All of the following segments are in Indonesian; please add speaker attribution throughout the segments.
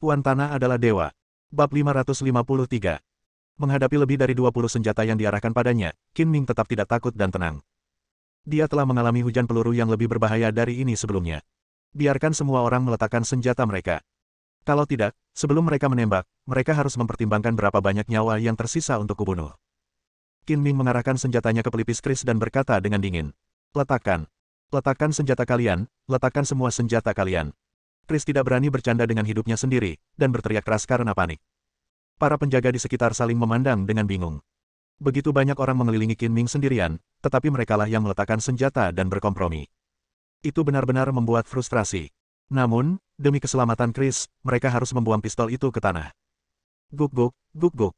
Speaker 1: Tuan Tanah adalah dewa. Bab 553. Menghadapi lebih dari 20 senjata yang diarahkan padanya, Qin Ming tetap tidak takut dan tenang. Dia telah mengalami hujan peluru yang lebih berbahaya dari ini sebelumnya. Biarkan semua orang meletakkan senjata mereka. Kalau tidak, sebelum mereka menembak, mereka harus mempertimbangkan berapa banyak nyawa yang tersisa untuk kubunuh. Qin Ming mengarahkan senjatanya ke pelipis Chris dan berkata dengan dingin. Letakkan. Letakkan senjata kalian, letakkan semua senjata kalian. Chris tidak berani bercanda dengan hidupnya sendiri, dan berteriak keras karena panik. Para penjaga di sekitar saling memandang dengan bingung. Begitu banyak orang mengelilingi Qin Ming sendirian, tetapi merekalah yang meletakkan senjata dan berkompromi. Itu benar-benar membuat frustrasi. Namun, demi keselamatan Chris, mereka harus membuang pistol itu ke tanah. Guk-guk, guk-guk.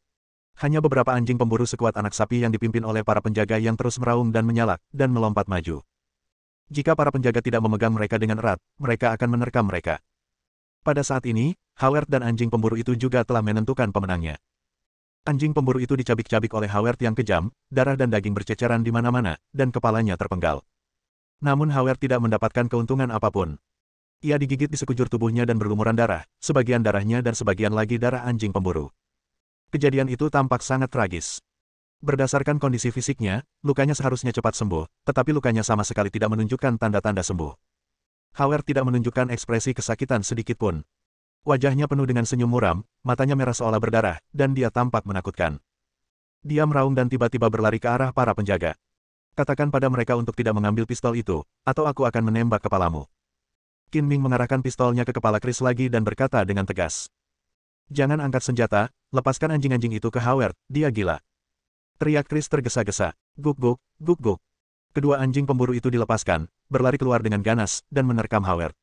Speaker 1: Hanya beberapa anjing pemburu sekuat anak sapi yang dipimpin oleh para penjaga yang terus meraung dan menyalak, dan melompat maju. Jika para penjaga tidak memegang mereka dengan erat, mereka akan menerkam mereka. Pada saat ini, Howard dan anjing pemburu itu juga telah menentukan pemenangnya. Anjing pemburu itu dicabik-cabik oleh Howard yang kejam, darah dan daging berceceran di mana-mana, dan kepalanya terpenggal. Namun Howard tidak mendapatkan keuntungan apapun. Ia digigit di sekujur tubuhnya dan berlumuran darah, sebagian darahnya dan sebagian lagi darah anjing pemburu. Kejadian itu tampak sangat tragis. Berdasarkan kondisi fisiknya, lukanya seharusnya cepat sembuh, tetapi lukanya sama sekali tidak menunjukkan tanda-tanda sembuh. Howard tidak menunjukkan ekspresi kesakitan sedikit pun. Wajahnya penuh dengan senyum muram, matanya merah seolah berdarah, dan dia tampak menakutkan. Dia meraung dan tiba-tiba berlari ke arah para penjaga. Katakan pada mereka untuk tidak mengambil pistol itu, atau aku akan menembak kepalamu. Qin Ming mengarahkan pistolnya ke kepala Chris lagi dan berkata dengan tegas. Jangan angkat senjata, lepaskan anjing-anjing itu ke Howard, dia gila. Teriak Chris tergesa-gesa. Guk-guk, guk-guk. Kedua anjing pemburu itu dilepaskan, berlari keluar dengan ganas, dan menerkam Howard.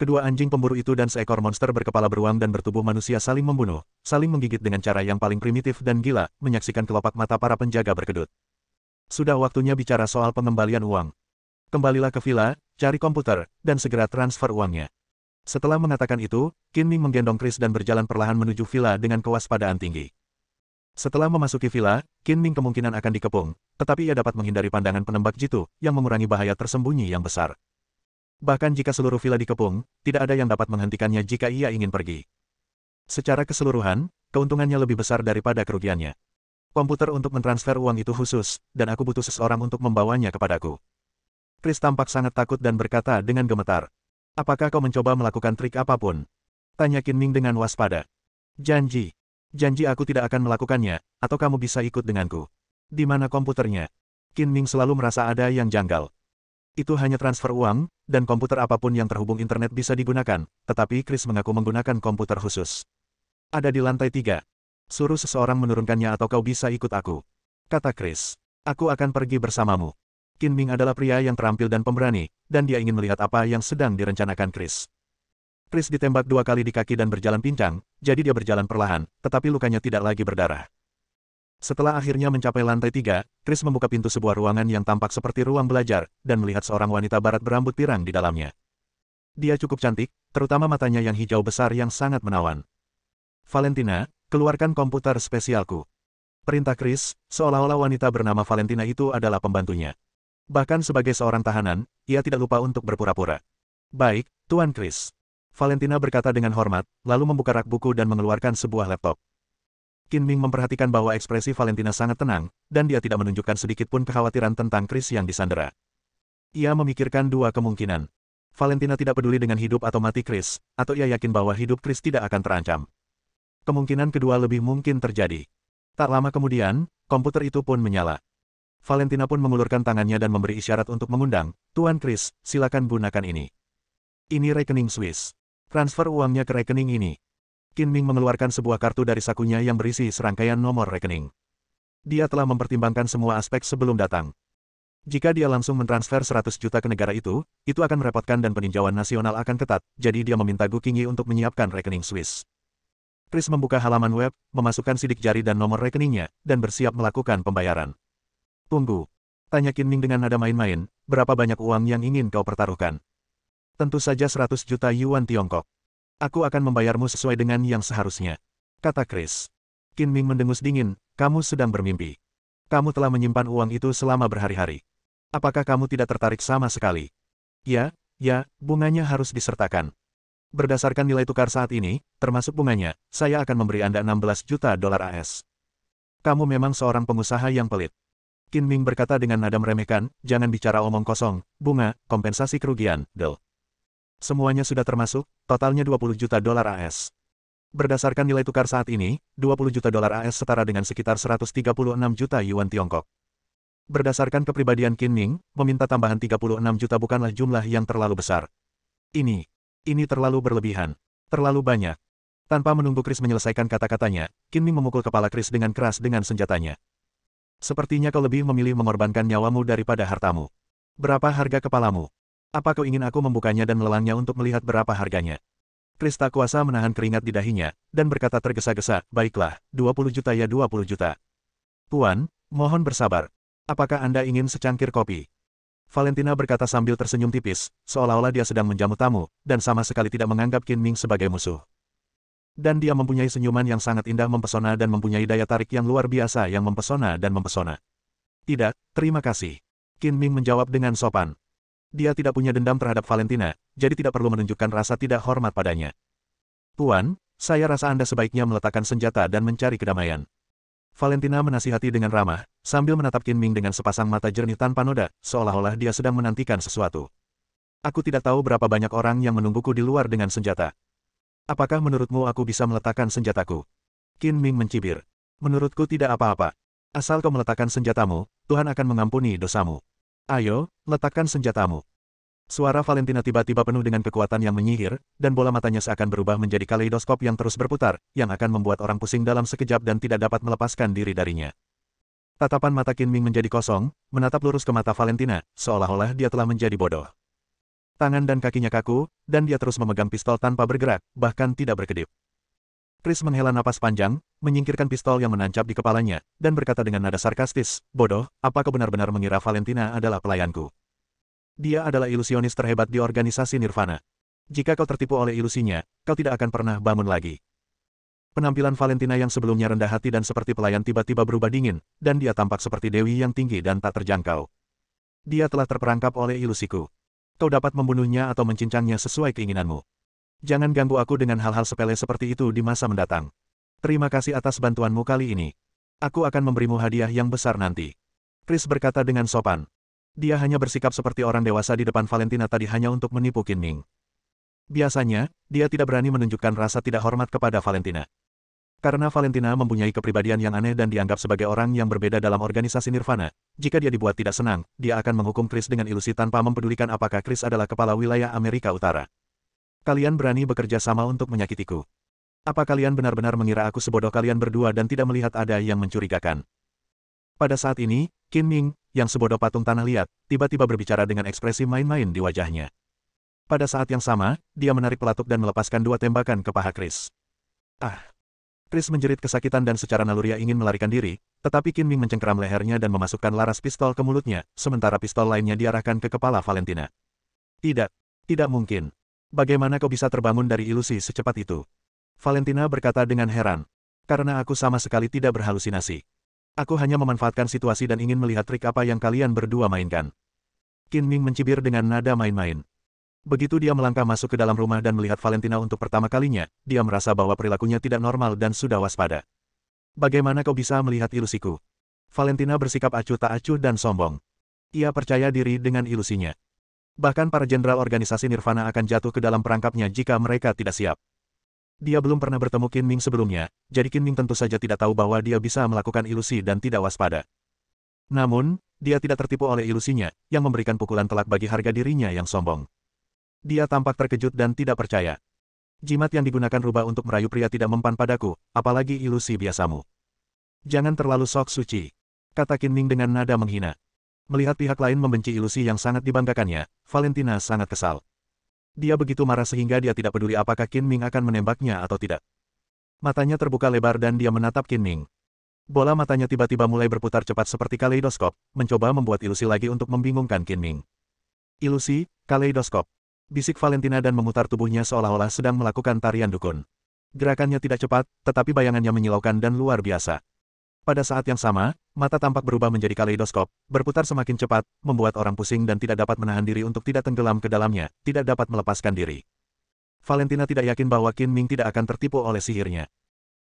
Speaker 1: Kedua anjing pemburu itu dan seekor monster berkepala beruang dan bertubuh manusia saling membunuh, saling menggigit dengan cara yang paling primitif dan gila, menyaksikan kelopak mata para penjaga berkedut. Sudah waktunya bicara soal pengembalian uang. Kembalilah ke villa, cari komputer, dan segera transfer uangnya. Setelah mengatakan itu, Qin Ming menggendong Chris dan berjalan perlahan menuju villa dengan kewaspadaan tinggi. Setelah memasuki villa, Qin Ming kemungkinan akan dikepung, tetapi ia dapat menghindari pandangan penembak jitu, yang mengurangi bahaya tersembunyi yang besar. Bahkan jika seluruh villa dikepung, tidak ada yang dapat menghentikannya jika ia ingin pergi. Secara keseluruhan, keuntungannya lebih besar daripada kerugiannya. Komputer untuk mentransfer uang itu khusus, dan aku butuh seseorang untuk membawanya kepadaku. Chris tampak sangat takut dan berkata dengan gemetar. Apakah kau mencoba melakukan trik apapun? Tanya Qin Ming dengan waspada. Janji. Janji aku tidak akan melakukannya, atau kamu bisa ikut denganku. Di mana komputernya? Qin Ming selalu merasa ada yang janggal. Itu hanya transfer uang, dan komputer apapun yang terhubung internet bisa digunakan, tetapi Chris mengaku menggunakan komputer khusus. Ada di lantai 3. Suruh seseorang menurunkannya atau kau bisa ikut aku. Kata Chris. Aku akan pergi bersamamu. Qin Ming adalah pria yang terampil dan pemberani, dan dia ingin melihat apa yang sedang direncanakan Chris. Chris ditembak 2 kali di kaki dan berjalan pincang, jadi dia berjalan perlahan, tetapi lukanya tidak lagi berdarah. Setelah akhirnya mencapai lantai 3, Chris membuka pintu sebuah ruangan yang tampak seperti ruang belajar, dan melihat seorang wanita barat berambut pirang di dalamnya. Dia cukup cantik, terutama matanya yang hijau besar yang sangat menawan. Valentina, keluarkan komputer spesialku. Perintah Chris, seolah-olah wanita bernama Valentina itu adalah pembantunya. Bahkan sebagai seorang tahanan, ia tidak lupa untuk berpura-pura. Baik, Tuan Chris. Valentina berkata dengan hormat, lalu membuka rak buku dan mengeluarkan sebuah laptop. Qin Ming memperhatikan bahwa ekspresi Valentina sangat tenang, dan dia tidak menunjukkan sedikit pun kekhawatiran tentang Chris yang disandera. Ia memikirkan 2 kemungkinan. Valentina tidak peduli dengan hidup atau mati Chris, atau ia yakin bahwa hidup Chris tidak akan terancam. Kemungkinan kedua lebih mungkin terjadi. Tak lama kemudian, komputer itu pun menyala. Valentina pun mengulurkan tangannya dan memberi isyarat untuk mengundang, Tuan Chris, silakan gunakan ini. Ini rekening Swiss. Transfer uangnya ke rekening ini. Qin Ming mengeluarkan sebuah kartu dari sakunya yang berisi serangkaian nomor rekening. Dia telah mempertimbangkan semua aspek sebelum datang. Jika dia langsung mentransfer 100 juta ke negara itu akan merepotkan dan peninjauan nasional akan ketat, jadi dia meminta Gu Qingyi untuk menyiapkan rekening Swiss. Chris membuka halaman web, memasukkan sidik jari dan nomor rekeningnya, dan bersiap melakukan pembayaran. Tunggu. Tanya Qin Ming dengan nada main-main, berapa banyak uang yang ingin kau pertaruhkan? Tentu saja 100 juta yuan Tiongkok. Aku akan membayarmu sesuai dengan yang seharusnya. Kata Chris. Qin Ming mendengus dingin, kamu sedang bermimpi. Kamu telah menyimpan uang itu selama berhari-hari. Apakah kamu tidak tertarik sama sekali? Ya, bunganya harus disertakan. Berdasarkan nilai tukar saat ini, termasuk bunganya, saya akan memberi Anda 16 juta dolar AS. Kamu memang seorang pengusaha yang pelit. Qin Ming berkata dengan nada meremehkan, jangan bicara omong kosong, bunga, kompensasi kerugian, Del. Semuanya sudah termasuk, totalnya 20 juta dolar AS. Berdasarkan nilai tukar saat ini, 20 juta dolar AS setara dengan sekitar 136 juta yuan Tiongkok. Berdasarkan kepribadian Qin Ming, meminta tambahan 36 juta bukanlah jumlah yang terlalu besar. Ini terlalu berlebihan. Terlalu banyak. Tanpa menunggu Chris menyelesaikan kata-katanya, Qin Ming memukul kepala Chris dengan keras dengan senjatanya. Sepertinya kau lebih memilih mengorbankan nyawamu daripada hartamu. Berapa harga kepalamu? Apa kau ingin aku membukanya dan melelangnya untuk melihat berapa harganya? Chris tak kuasa menahan keringat di dahinya, dan berkata tergesa-gesa, baiklah, 20 juta ya 20 juta. Tuan, mohon bersabar. Apakah Anda ingin secangkir kopi? Valentina berkata sambil tersenyum tipis, seolah-olah dia sedang menjamu tamu, dan sama sekali tidak menganggap Qin Ming sebagai musuh. Dan dia mempunyai senyuman yang sangat indah mempesona dan mempunyai daya tarik yang luar biasa yang mempesona dan mempesona. Tidak, terima kasih. Qin Ming menjawab dengan sopan. Dia tidak punya dendam terhadap Valentina, jadi tidak perlu menunjukkan rasa tidak hormat padanya. Tuan, saya rasa Anda sebaiknya meletakkan senjata dan mencari kedamaian. Valentina menasihati dengan ramah, sambil menatap Qin Ming dengan sepasang mata jernih tanpa noda, seolah-olah dia sedang menantikan sesuatu. Aku tidak tahu berapa banyak orang yang menungguku di luar dengan senjata. Apakah menurutmu aku bisa meletakkan senjataku? Qin Ming mencibir. Menurutku tidak apa-apa. Asal kau meletakkan senjatamu, Tuhan akan mengampuni dosamu. Ayo, letakkan senjatamu. Suara Valentina tiba-tiba penuh dengan kekuatan yang menyihir, dan bola matanya seakan berubah menjadi kaleidoskop yang terus berputar, yang akan membuat orang pusing dalam sekejap dan tidak dapat melepaskan diri darinya. Tatapan mata Qin Ming menjadi kosong, menatap lurus ke mata Valentina, seolah-olah dia telah menjadi bodoh. Tangan dan kakinya kaku, dan dia terus memegang pistol tanpa bergerak, bahkan tidak berkedip. Chris menghela napas panjang, menyingkirkan pistol yang menancap di kepalanya, dan berkata dengan nada sarkastis, bodoh, apa kau benar-benar mengira Valentina adalah pelayanku? Dia adalah ilusionis terhebat di organisasi Nirvana. Jika kau tertipu oleh ilusinya, kau tidak akan pernah bangun lagi. Penampilan Valentina yang sebelumnya rendah hati dan seperti pelayan tiba-tiba berubah dingin, dan dia tampak seperti dewi yang tinggi dan tak terjangkau. Dia telah terperangkap oleh ilusiku. Kau dapat membunuhnya atau mencincangnya sesuai keinginanmu. Jangan ganggu aku dengan hal-hal sepele seperti itu di masa mendatang. Terima kasih atas bantuanmu kali ini. Aku akan memberimu hadiah yang besar nanti. Chris berkata dengan sopan. Dia hanya bersikap seperti orang dewasa di depan Valentina tadi hanya untuk menipu Qin Ming. Biasanya, dia tidak berani menunjukkan rasa tidak hormat kepada Valentina. Karena Valentina mempunyai kepribadian yang aneh dan dianggap sebagai orang yang berbeda dalam organisasi Nirvana, jika dia dibuat tidak senang, dia akan menghukum Chris dengan ilusi tanpa mempedulikan apakah Chris adalah kepala wilayah Amerika Utara. Kalian berani bekerja sama untuk menyakitiku. Apa kalian benar-benar mengira aku sebodoh kalian berdua dan tidak melihat ada yang mencurigakan? Pada saat ini, Qin Ming, yang sebodoh patung tanah liat, tiba-tiba berbicara dengan ekspresi main-main di wajahnya. Pada saat yang sama, dia menarik pelatuk dan melepaskan 2 tembakan ke paha Chris. Ah! Chris menjerit kesakitan dan secara naluriah ingin melarikan diri, tetapi Qin Ming mencengkeram lehernya dan memasukkan laras pistol ke mulutnya, sementara pistol lainnya diarahkan ke kepala Valentina. Tidak, tidak mungkin. Bagaimana kau bisa terbangun dari ilusi secepat itu? Valentina berkata dengan heran. Karena aku sama sekali tidak berhalusinasi. Aku hanya memanfaatkan situasi dan ingin melihat trik apa yang kalian berdua mainkan. Qin Ming mencibir dengan nada main-main. Begitu dia melangkah masuk ke dalam rumah dan melihat Valentina untuk pertama kalinya, dia merasa bahwa perilakunya tidak normal dan sudah waspada. Bagaimana kau bisa melihat ilusiku? Valentina bersikap acuh tak acuh dan sombong. Ia percaya diri dengan ilusinya. Bahkan para jenderal organisasi Nirvana akan jatuh ke dalam perangkapnya jika mereka tidak siap. Dia belum pernah bertemu Qin Ming sebelumnya, jadi Qin Ming tentu saja tidak tahu bahwa dia bisa melakukan ilusi dan tidak waspada. Namun, dia tidak tertipu oleh ilusinya, yang memberikan pukulan telak bagi harga dirinya yang sombong. Dia tampak terkejut dan tidak percaya. Jimat yang digunakan rubah untuk merayu pria tidak mempan padaku, apalagi ilusi biasamu. Jangan terlalu sok suci, kata Qin Ming dengan nada menghina. Melihat pihak lain membenci ilusi yang sangat dibanggakannya, Valentina sangat kesal. Dia begitu marah sehingga dia tidak peduli apakah Qin Ming akan menembaknya atau tidak. Matanya terbuka lebar dan dia menatap Qin Ming. Bola matanya tiba-tiba mulai berputar cepat seperti kaleidoskop, mencoba membuat ilusi lagi untuk membingungkan Qin Ming. Ilusi, kaleidoskop. Bisik Valentina dan memutar tubuhnya seolah-olah sedang melakukan tarian dukun. Gerakannya tidak cepat, tetapi bayangannya menyilaukan dan luar biasa. Pada saat yang sama, mata tampak berubah menjadi kaleidoskop, berputar semakin cepat, membuat orang pusing dan tidak dapat menahan diri untuk tidak tenggelam ke dalamnya, tidak dapat melepaskan diri. Valentina tidak yakin bahwa Qin Ming tidak akan tertipu oleh sihirnya.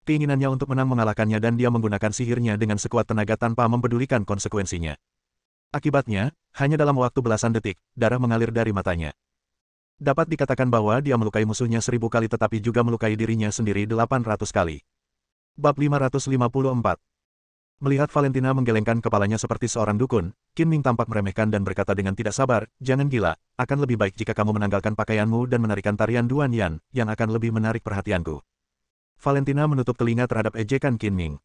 Speaker 1: Keinginannya untuk menang mengalahkannya dan dia menggunakan sihirnya dengan sekuat tenaga tanpa mempedulikan konsekuensinya. Akibatnya, hanya dalam waktu belasan detik, darah mengalir dari matanya. Dapat dikatakan bahwa dia melukai musuhnya 1000 kali tetapi juga melukai dirinya sendiri 800 kali. Bab 554. Melihat Valentina menggelengkan kepalanya seperti seorang dukun, Qin Ming tampak meremehkan dan berkata dengan tidak sabar, "Jangan gila, akan lebih baik jika kamu menanggalkan pakaianmu dan menarikan tarian Duan Yan, yang akan lebih menarik perhatianku." Valentina menutup telinga terhadap ejekan Qin Ming.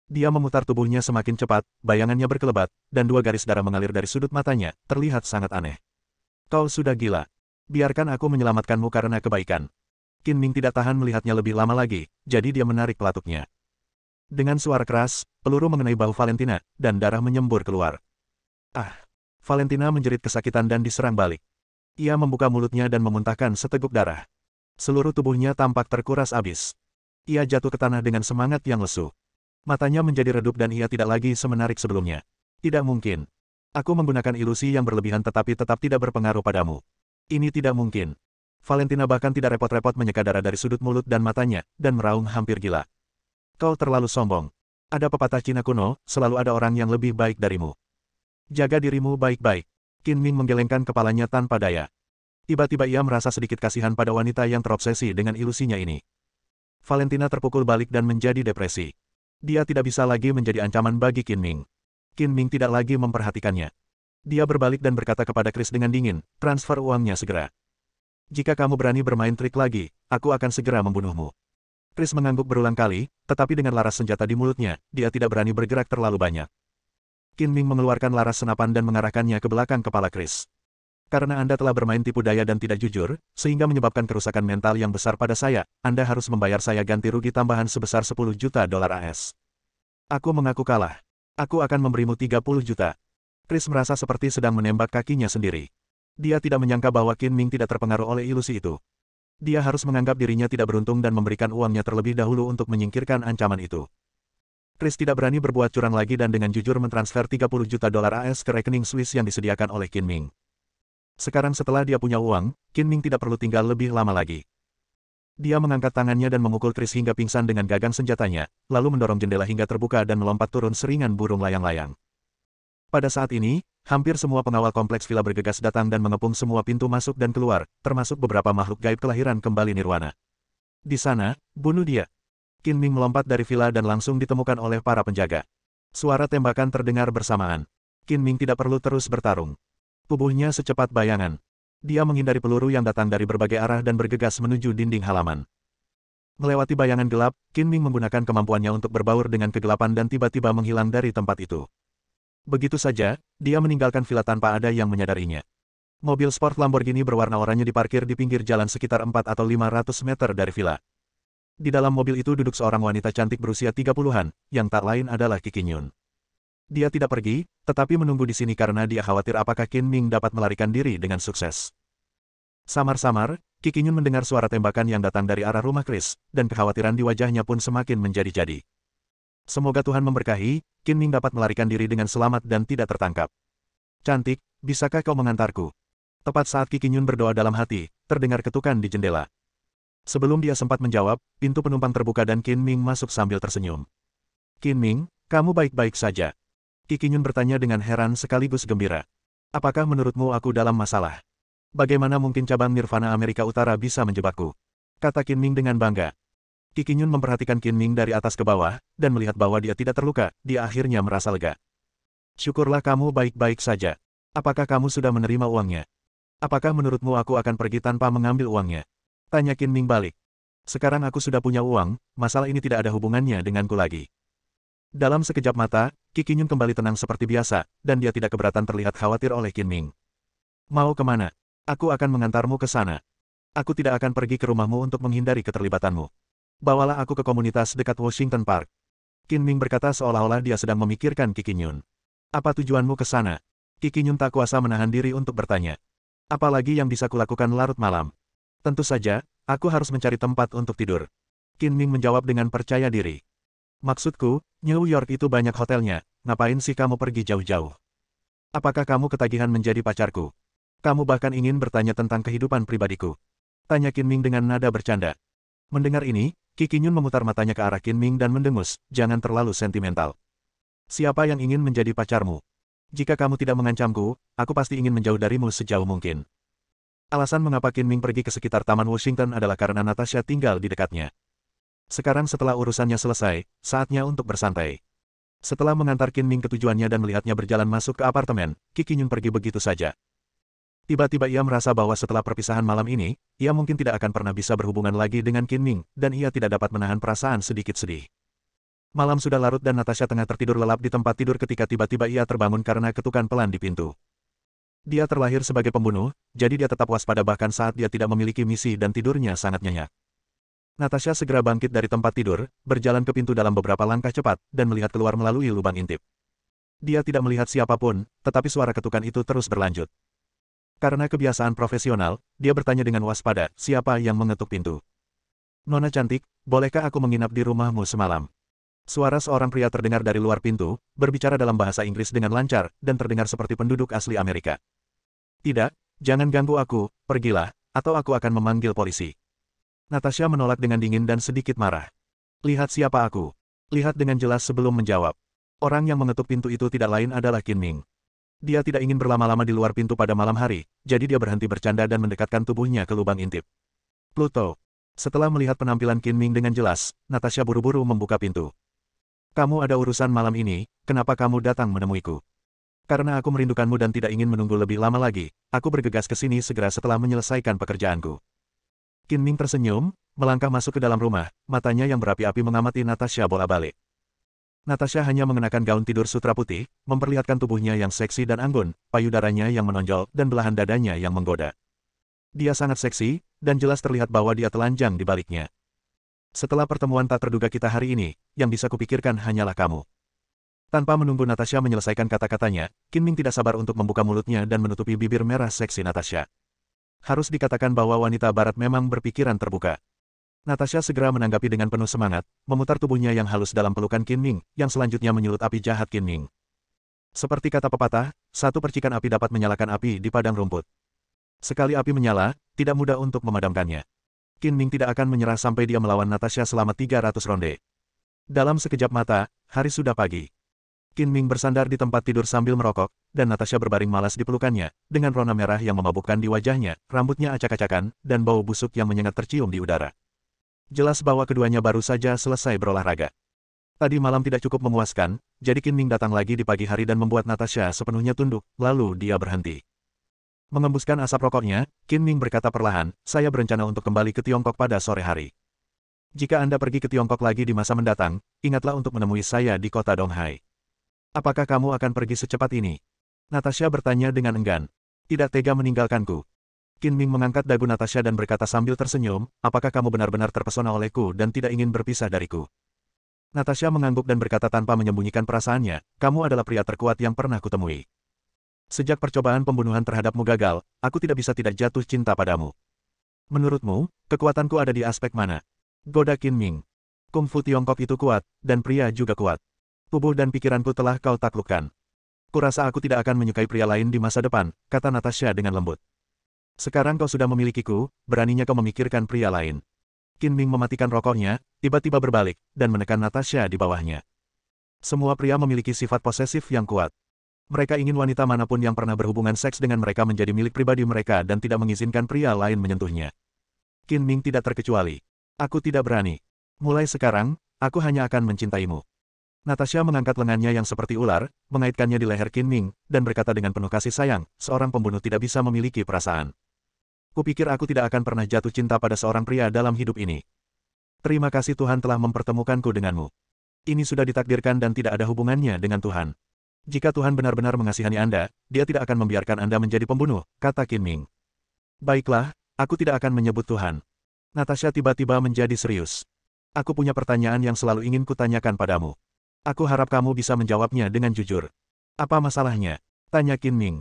Speaker 1: Dia memutar tubuhnya semakin cepat, bayangannya berkelebat, dan 2 garis darah mengalir dari sudut matanya, terlihat sangat aneh. "Kau sudah gila. Biarkan aku menyelamatkanmu karena kebaikan." Qin Ming tidak tahan melihatnya lebih lama lagi, jadi dia menarik pelatuknya. Dengan suara keras, peluru mengenai bahu Valentina, dan darah menyembur keluar. Ah! Valentina menjerit kesakitan dan diserang balik. Ia membuka mulutnya dan memuntahkan seteguk darah. Seluruh tubuhnya tampak terkuras habis. Ia jatuh ke tanah dengan semangat yang lesu. Matanya menjadi redup dan ia tidak lagi semenarik sebelumnya. "Tidak mungkin. Aku menggunakan ilusi yang berlebihan tetapi tetap tidak berpengaruh padamu. Ini tidak mungkin." Valentina bahkan tidak repot-repot menyeka darah dari sudut mulut dan matanya, dan meraung hampir gila. "Kau terlalu sombong. Ada pepatah Cina kuno, selalu ada orang yang lebih baik darimu. Jaga dirimu baik-baik." Qin Ming menggelengkan kepalanya tanpa daya. Tiba-tiba ia merasa sedikit kasihan pada wanita yang terobsesi dengan ilusinya ini. Valentina terpukul balik dan menjadi depresi. Dia tidak bisa lagi menjadi ancaman bagi Qin Ming. Qin Ming tidak lagi memperhatikannya. Dia berbalik dan berkata kepada Chris dengan dingin, "Transfer uangnya segera. Jika kamu berani bermain trik lagi, aku akan segera membunuhmu." Chris mengangguk berulang kali, tetapi dengan laras senjata di mulutnya, dia tidak berani bergerak terlalu banyak. Qin Ming mengeluarkan laras senapan dan mengarahkannya ke belakang kepala Chris. "Karena Anda telah bermain tipu daya dan tidak jujur, sehingga menyebabkan kerusakan mental yang besar pada saya, Anda harus membayar saya ganti rugi tambahan sebesar 10 juta dolar AS. Aku mengaku kalah. Aku akan memberimu 30 juta. Chris merasa seperti sedang menembak kakinya sendiri. Dia tidak menyangka bahwa Qin Ming tidak terpengaruh oleh ilusi itu. Dia harus menganggap dirinya tidak beruntung dan memberikan uangnya terlebih dahulu untuk menyingkirkan ancaman itu. Chris tidak berani berbuat curang lagi dan dengan jujur mentransfer 30 juta dolar AS ke rekening Swiss yang disediakan oleh Qin Ming. Sekarang setelah dia punya uang, Qin Ming tidak perlu tinggal lebih lama lagi. Dia mengangkat tangannya dan memukul Chris hingga pingsan dengan gagang senjatanya, lalu mendorong jendela hingga terbuka dan melompat turun seringan burung layang-layang. Pada saat ini, hampir semua pengawal kompleks villa bergegas datang dan mengepung semua pintu masuk dan keluar, termasuk beberapa makhluk gaib kelahiran kembali Nirwana. "Di sana, bunuh dia." Qin Ming melompat dari villa dan langsung ditemukan oleh para penjaga. Suara tembakan terdengar bersamaan. Qin Ming tidak perlu terus bertarung. Tubuhnya secepat bayangan. Dia menghindari peluru yang datang dari berbagai arah dan bergegas menuju dinding halaman. Melewati bayangan gelap, Qin Ming menggunakan kemampuannya untuk berbaur dengan kegelapan dan tiba-tiba menghilang dari tempat itu. Begitu saja, dia meninggalkan villa tanpa ada yang menyadarinya. Mobil sport Lamborghini berwarna oranye diparkir di pinggir jalan sekitar 4 atau 500 meter dari villa. Di dalam mobil itu duduk seorang wanita cantik berusia 30-an, yang tak lain adalah Qi Qinyun. Dia tidak pergi, tetapi menunggu di sini karena dia khawatir apakah Qin Ming dapat melarikan diri dengan sukses. Samar-samar, Qi Qinyun mendengar suara tembakan yang datang dari arah rumah Chris, dan kekhawatiran di wajahnya pun semakin menjadi-jadi. Semoga Tuhan memberkahi, Qin Ming dapat melarikan diri dengan selamat dan tidak tertangkap. "Cantik, bisakah kau mengantarku?" Tepat saat Qi Qinyun berdoa dalam hati, terdengar ketukan di jendela. Sebelum dia sempat menjawab, pintu penumpang terbuka dan Qin Ming masuk sambil tersenyum. "Qin Ming, kamu baik-baik saja?" Qi Qinyun bertanya dengan heran sekaligus gembira. "Apakah menurutmu aku dalam masalah? Bagaimana mungkin cabang Nirvana Amerika Utara bisa menjebakku?" kata Qin Ming dengan bangga. Qi Qinyun memperhatikan Qin Ming dari atas ke bawah, dan melihat bahwa dia tidak terluka, dia akhirnya merasa lega. "Syukurlah kamu baik-baik saja. Apakah kamu sudah menerima uangnya? Apakah menurutmu aku akan pergi tanpa mengambil uangnya?" tanya Qin Ming balik. "Sekarang aku sudah punya uang, masalah ini tidak ada hubungannya denganku lagi." Dalam sekejap mata, Qi Qinyun kembali tenang seperti biasa, dan dia tidak keberatan terlihat khawatir oleh Qin Ming. "Mau kemana? Aku akan mengantarmu ke sana. Aku tidak akan pergi ke rumahmu untuk menghindari keterlibatanmu. Bawalah aku ke komunitas dekat Washington Park." Qin Ming berkata seolah-olah dia sedang memikirkan Qi Qinyun. "Apa tujuanmu ke sana?" Qi Qinyun tak kuasa menahan diri untuk bertanya. "Apalagi yang bisa kulakukan larut malam? Tentu saja, aku harus mencari tempat untuk tidur." Qin Ming menjawab dengan percaya diri. "Maksudku, New York itu banyak hotelnya, ngapain sih kamu pergi jauh-jauh? Apakah kamu ketagihan menjadi pacarku? Kamu bahkan ingin bertanya tentang kehidupan pribadiku?" Tanya Qin Ming dengan nada bercanda. Mendengar ini, Qi Qinyun memutar matanya ke arah Qin Ming dan mendengus, jangan terlalu sentimental. Siapa yang ingin menjadi pacarmu? Jika kamu tidak mengancamku, aku pasti ingin menjauh darimu sejauh mungkin. Alasan mengapa Qin Ming pergi ke sekitar Taman Washington adalah karena Natasha tinggal di dekatnya. Sekarang setelah urusannya selesai, saatnya untuk bersantai. Setelah mengantar Qin Ming ke tujuannya dan melihatnya berjalan masuk ke apartemen, Qi Qinyun pergi begitu saja. Tiba-tiba ia merasa bahwa setelah perpisahan malam ini, ia mungkin tidak akan pernah bisa berhubungan lagi dengan Qin Ming, dan ia tidak dapat menahan perasaan sedikit sedih. Malam sudah larut dan Natasha tengah tertidur lelap di tempat tidur ketika tiba-tiba ia terbangun karena ketukan pelan di pintu. Dia terlahir sebagai pembunuh, jadi dia tetap waspada bahkan saat dia tidak memiliki misi dan tidurnya sangat nyenyak. Natasha segera bangkit dari tempat tidur, berjalan ke pintu dalam beberapa langkah cepat, dan melihat keluar melalui lubang intip. Dia tidak melihat siapapun, tetapi suara ketukan itu terus berlanjut. Karena kebiasaan profesional, dia bertanya dengan waspada, siapa yang mengetuk pintu? Nona cantik, bolehkah aku menginap di rumahmu semalam? Suara seorang pria terdengar dari luar pintu, berbicara dalam bahasa Inggris dengan lancar, dan terdengar seperti penduduk asli Amerika. Tidak, jangan ganggu aku, pergilah, atau aku akan memanggil polisi. Natasha menolak dengan dingin dan sedikit marah. Lihat siapa aku. Lihat dengan jelas sebelum menjawab. Orang yang mengetuk pintu itu tidak lain adalah Qin Ming. Dia tidak ingin berlama-lama di luar pintu pada malam hari, jadi dia berhenti bercanda dan mendekatkan tubuhnya ke lubang intip. Pluto. Setelah melihat penampilan Qin Ming dengan jelas, Natasha buru-buru membuka pintu. Kamu ada urusan malam ini, kenapa kamu datang menemuiku? Karena aku merindukanmu dan tidak ingin menunggu lebih lama lagi, aku bergegas ke sini segera setelah menyelesaikan pekerjaanku. Qin Ming tersenyum, melangkah masuk ke dalam rumah, matanya yang berapi-api mengamati Natasha bolak-balik. Natasha hanya mengenakan gaun tidur sutra putih, memperlihatkan tubuhnya yang seksi dan anggun, payudaranya yang menonjol, dan belahan dadanya yang menggoda. Dia sangat seksi, dan jelas terlihat bahwa dia telanjang di baliknya. Setelah pertemuan tak terduga kita hari ini, yang bisa kupikirkan hanyalah kamu. Tanpa menunggu Natasha menyelesaikan kata-katanya, Qin Ming tidak sabar untuk membuka mulutnya dan menutupi bibir merah seksi Natasha. Harus dikatakan bahwa wanita barat memang berpikiran terbuka. Natasha segera menanggapi dengan penuh semangat, memutar tubuhnya yang halus dalam pelukan Qin Ming, yang selanjutnya menyulut api jahat Qin Ming. Seperti kata pepatah, satu percikan api dapat menyalakan api di padang rumput. Sekali api menyala, tidak mudah untuk memadamkannya. Qin Ming tidak akan menyerah sampai dia melawan Natasha selama 300 ronde. Dalam sekejap mata, hari sudah pagi. Qin Ming bersandar di tempat tidur sambil merokok, dan Natasha berbaring malas di pelukannya, dengan rona merah yang memabukkan di wajahnya, rambutnya acak-acakan, dan bau busuk yang menyengat tercium di udara. Jelas bahwa keduanya baru saja selesai berolahraga. Tadi malam tidak cukup memuaskan, jadi Qin Ming datang lagi di pagi hari dan membuat Natasha sepenuhnya tunduk, lalu dia berhenti. Mengembuskan asap rokoknya, Qin Ming berkata perlahan, saya berencana untuk kembali ke Tiongkok pada sore hari. Jika Anda pergi ke Tiongkok lagi di masa mendatang, ingatlah untuk menemui saya di kota Donghai. Apakah kamu akan pergi secepat ini? Natasha bertanya dengan enggan. Tidak tega meninggalkanku. Qin Ming mengangkat dagu Natasha dan berkata sambil tersenyum, apakah kamu benar-benar terpesona olehku dan tidak ingin berpisah dariku? Natasha mengangguk dan berkata tanpa menyembunyikan perasaannya, kamu adalah pria terkuat yang pernah kutemui. Sejak percobaan pembunuhan terhadapmu gagal, aku tidak bisa tidak jatuh cinta padamu. Menurutmu, kekuatanku ada di aspek mana? Goda Qin Ming. Kungfu Tiongkok itu kuat, dan pria juga kuat. Tubuh dan pikiranku telah kau taklukkan. Kurasa aku tidak akan menyukai pria lain di masa depan, kata Natasha dengan lembut. Sekarang kau sudah memilikiku, beraninya kau memikirkan pria lain. Qin Ming mematikan rokoknya, tiba-tiba berbalik, dan menekan Natasha di bawahnya. Semua pria memiliki sifat posesif yang kuat. Mereka ingin wanita manapun yang pernah berhubungan seks dengan mereka menjadi milik pribadi mereka dan tidak mengizinkan pria lain menyentuhnya. Qin Ming tidak terkecuali. Aku tidak berani. Mulai sekarang, aku hanya akan mencintaimu. Natasha mengangkat lengannya yang seperti ular, mengaitkannya di leher Qin Ming, dan berkata dengan penuh kasih sayang, seorang pembunuh tidak bisa memiliki perasaan. Kupikir aku tidak akan pernah jatuh cinta pada seorang pria dalam hidup ini. Terima kasih Tuhan telah mempertemukanku denganmu. Ini sudah ditakdirkan dan tidak ada hubungannya dengan Tuhan. Jika Tuhan benar-benar mengasihani Anda, Dia tidak akan membiarkan Anda menjadi pembunuh, kata Qin Ming. Baiklah, aku tidak akan menyebut Tuhan. Natasha tiba-tiba menjadi serius. Aku punya pertanyaan yang selalu ingin kutanyakan padamu. Aku harap kamu bisa menjawabnya dengan jujur. Apa masalahnya? Tanya Qin Ming.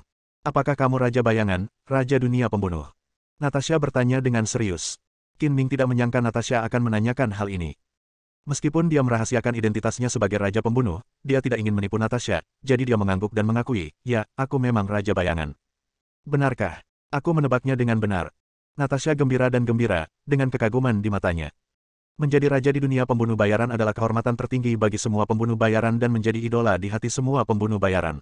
Speaker 1: Apakah kamu Raja Bayangan, Raja Dunia Pembunuh? Natasha bertanya dengan serius. Qin Ming tidak menyangka Natasha akan menanyakan hal ini. Meskipun dia merahasiakan identitasnya sebagai Raja Pembunuh, dia tidak ingin menipu Natasha, jadi dia mengangguk dan mengakui, ya, aku memang Raja Bayangan. Benarkah? Aku menebaknya dengan benar. Natasha gembira dan gembira, dengan kekaguman di matanya. Menjadi raja di dunia pembunuh bayaran adalah kehormatan tertinggi bagi semua pembunuh bayaran dan menjadi idola di hati semua pembunuh bayaran.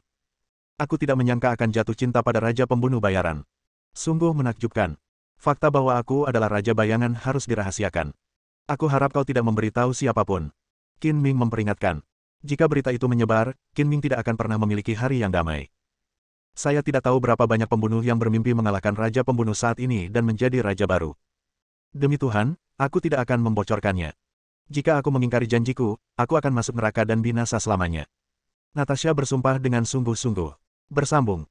Speaker 1: Aku tidak menyangka akan jatuh cinta pada raja pembunuh bayaran. Sungguh menakjubkan. Fakta bahwa aku adalah raja bayangan harus dirahasiakan. Aku harap kau tidak memberitahu siapapun. Qin Ming memperingatkan. Jika berita itu menyebar, Qin Ming tidak akan pernah memiliki hari yang damai. Saya tidak tahu berapa banyak pembunuh yang bermimpi mengalahkan raja pembunuh saat ini dan menjadi raja baru. Demi Tuhan, aku tidak akan membocorkannya. Jika aku mengingkari janjiku, aku akan masuk neraka dan binasa selamanya. Natasha bersumpah dengan sungguh-sungguh. Bersambung.